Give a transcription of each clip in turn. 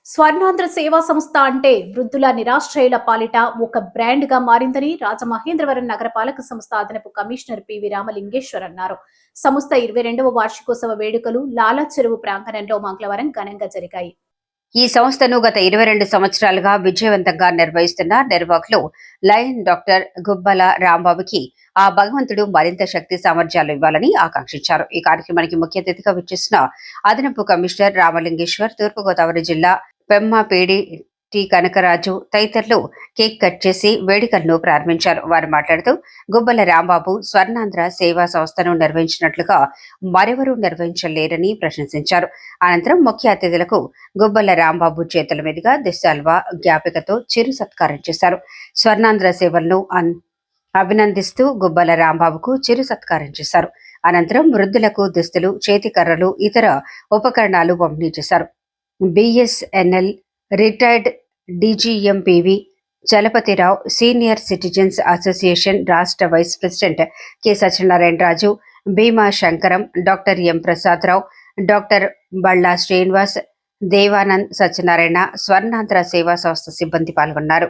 స్వర్ణాంధ్ర సేవా సంస్థ అంటే వృద్ధుల నిరాశ్రయుల పాలిట ఒక బ్రాండ్ గా మారిందని రాజమహేంద్రవరం నగరపాలక సంస్థ అదనపు కమిషనర్ పివి రామలింగేశ్వర్ అన్నారు. సంస్థ 22వ వార్షికోత్సవ వేడుకలు లాలా చెరువు ప్రాంగణంలో మంగళవారం ఘనంగా జరిగాయి. ఈ సంస్థను గత 22 సంవత్సరాలుగా విజయవంతంగా నిర్వహిస్తున్న నిర్వాహకులు లయన్ డాక్టర్ గుబ్బల రాంబాబుకి ఆ భగవంతుడు మరింత శక్తి సామర్థ్యాలు ఇవ్వాలని ఆకాంక్షించారు. ఈ కార్యక్రమానికి ముఖ్య అతిథిగా విచ్చేసిన అదనపు కమిషనర్ రామలింగేశ్వర్, తూర్పుగోదావరి జిల్లా పెమ్మపేడి టి కనకరాజు తదితరులు కేక్ కట్ చేసి వేడుకలను ప్రారంభించారు. వారు మాట్లాడుతూ గుబ్బల రాంబాబు స్వర్ణాంధ్ర సేవా సంస్థను నిర్వహించినట్లుగా మరెవరూ నిర్వహించలేరని ప్రశంసించారు. అనంతరం ముఖ్య అతిథులకు గుబ్బల రాంబాబు చేతుల మీదుగా దిశాల్వా జ్ఞాపికతో చిరు సత్కారం చేశారు. స్వర్ణాంధ్ర సేవలను అభినందిస్తూ గుబ్బల రాంబాబుకు చిరు సత్కారం చేశారు. అనంతరం వృద్ధులకు దుస్తులు, చేతికర్రలు, ఇతర ఉపకరణాలు పంపిణీ చేశారు. BSNL retired DGM P V Chalapathirao, senior citizens association రాష్ట్ర vice president K Satyanarayana Raju, Bhima Shankaram, doctor M Prasadarao, doctor Balla Srinivas, Devanand Satyanarayana, Swarnandhra సేవా సంస్థ సిబ్బంది పాల్గొన్నారు.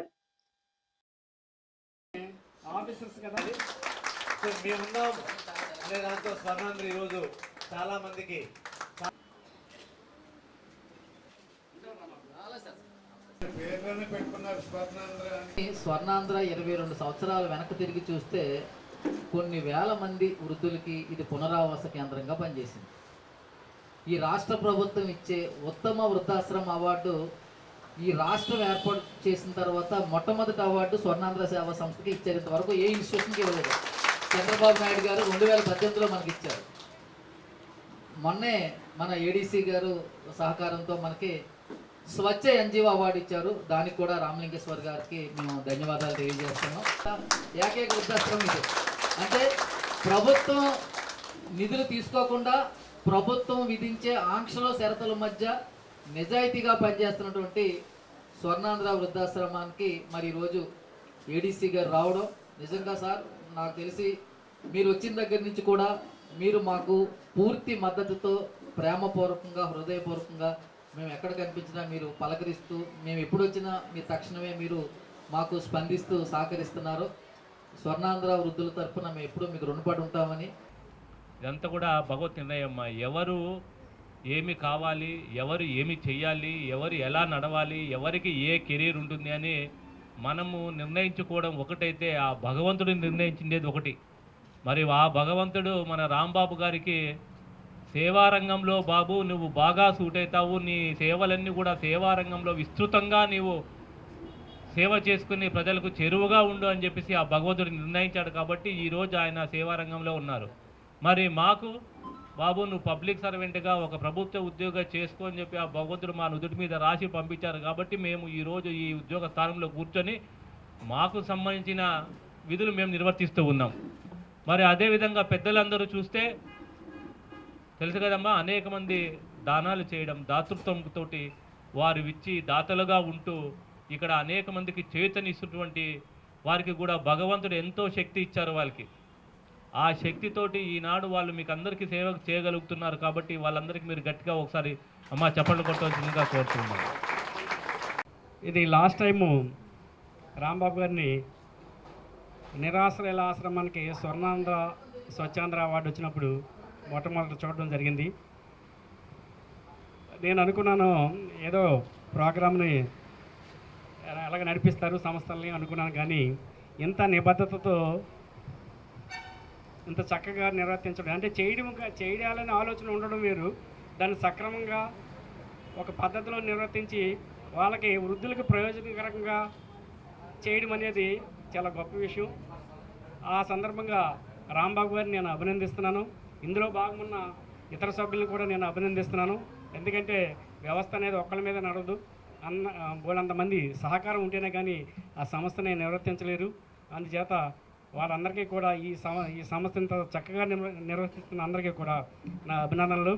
స్వర్ణాంధ్ర 22 సంవత్సరాలు వెనక్కి తిరిగి చూస్తే కొన్ని వేల మంది వృద్ధులకి ఇది పునరావాస కేంద్రంగా పనిచేసింది. ఈ రాష్ట్ర ప్రభుత్వం ఇచ్చే ఉత్తమ వృద్ధాశ్రమ అవార్డు ఈ రాష్ట్రం ఏర్పాటు చేసిన తర్వాత మొట్టమొదటి అవార్డు స్వర్ణాంధ్ర సేవా సంస్థకి ఇచ్చారు. ఇంతవరకు ఏ ఇన్స్టిట్యూషన్కి ఇవ్వలేదు. చంద్రబాబు నాయుడు గారు 2018లో మనకి ఇచ్చారు. మొన్నే మన ఏడీసీ గారు సహకారంతో మనకి స్వచ్ఛ ఎన్జీఓ అవార్డు ఇచ్చారు. దానికి కూడా రామలింగేశ్వర్ గారికి మేము ధన్యవాదాలు తెలియజేస్తున్నాం. ఏకైక వృద్ధాశ్రమం ఇది. అంటే ప్రభుత్వం నిధులు తీసుకోకుండా ప్రభుత్వం విధించే ఆంక్షల షరతుల మధ్య నిజాయితీగా పనిచేస్తున్నటువంటి స్వర్ణాంధ్ర వృద్ధాశ్రమానికి మరి ఈరోజు ఏడీసీ గారు రావడం నిజంగా సార్, నాకు తెలిసి మీరు వచ్చిన దగ్గర నుంచి కూడా మీరు మాకు పూర్తి మద్దతుతో ప్రేమపూర్వకంగా, హృదయపూర్వకంగా మేము ఎక్కడ కనిపించినా మీరు పలకరిస్తూ, మేము ఎప్పుడు వచ్చినా మీ తక్షణమే మీరు మాకు స్పందిస్తూ సహకరిస్తున్నారు. స్వర్ణాంధ్ర వృద్ధుల తరఫున మేము ఎప్పుడూ మీకు రుణపడి ఉంటామని. ఇదంతా కూడా భగవత్ నిర్ణయం. ఎవరు ఏమి కావాలి, ఎవరు ఏమి చెయ్యాలి, ఎవరు ఎలా నడవాలి, ఎవరికి ఏ కెరీర్ ఉంటుంది అని మనము నిర్ణయించుకోవడం ఒకటైతే ఆ భగవంతుడిని నిర్ణయించిండేది ఒకటి. మరి ఆ భగవంతుడు మన రాంబాబు గారికి సేవారంగంలో బాబు నువ్వు బాగా సూట్ అవుతావు, నీ సేవలన్నీ కూడా సేవారంగంలో విస్తృతంగా నీవు సేవ చేసుకుని ప్రజలకు చెరువుగా ఉండు అని చెప్పేసి ఆ భగవంతుడు నిర్ణయించాడు. కాబట్టి ఈరోజు ఆయన సేవారంగంలో ఉన్నారు. మరి మాకు బాబు నువ్వు పబ్లిక్ సర్వెంట్గా ఒక ప్రభుత్వ ఉద్యోగం చేసుకో అని చెప్పి ఆ భగవంతుడు మా నుదుటి మీద రాసి పంపించారు. కాబట్టి మేము ఈరోజు ఈ ఉద్యోగ స్థానంలో కూర్చొని మాకు సంబంధించిన విధులు మేము నిర్వర్తిస్తూ ఉన్నాం. మరి అదేవిధంగా పెద్దలందరూ చూస్తే తెలుసు కదమ్మా, అనేక మంది దానాలు చేయడం, దాతృత్వంతో వారు ఇచ్చి దాతలుగా ఉంటూ ఇక్కడ అనేక మందికి చేతనిస్తున్నటువంటి వారికి కూడా భగవంతుడు ఎంతో శక్తి ఇచ్చారు. వాళ్ళకి ఆ శక్తితోటి ఈనాడు వాళ్ళు మీకు అందరికీ సేవ చేయగలుగుతున్నారు. కాబట్టి వాళ్ళందరికీ మీరు గట్టిగా ఒకసారి అమ్మ చప్పట్లు కొట్టవలసిందిగా కోరుతున్నాను. ఇది లాస్ట్ టైము రాంబాబు గారిని నిరాశ్రయుల ఆశ్రమానికి స్వర్ణాంధ్ర స్వచ్ఛాంధ్ర అవార్డు వచ్చినప్పుడు మొట్టమొదటి చూడడం జరిగింది. నేను అనుకున్నాను ఏదో ప్రోగ్రామ్ని అలాగ నడిపిస్తారు సంస్థల్ని అనుకున్నాను. కానీ ఇంత నిబద్ధతతో ఇంత చక్కగా నిర్వర్తించడం, అంటే చేయాలని ఆలోచన ఉండడం వేరు, దాన్ని సక్రమంగా ఒక పద్ధతిలో నిర్వర్తించి వాళ్ళకి వృద్ధులకు ప్రయోజనకరంగా చేయడం అనేది చాలా గొప్ప విషయం. ఆ సందర్భంగా రాంబాబు గారిని నేను అభినందిస్తున్నాను. ఇందులో భాగమున్న ఇతర సభ్యులను కూడా నేను అభినందిస్తున్నాను. ఎందుకంటే వ్యవస్థ అనేది ఒక్కళ్ళ మీద నడవదు. వాళ్ళంతమంది సహకారం ఉంటేనే కానీ ఆ సంస్థని నిర్వర్తించలేరు. అందుచేత వాళ్ళందరికీ కూడా ఈ సంస్థ ఇంత చక్కగా నిర్వర్తిస్తున్న అందరికీ కూడా నా అభినందనలు.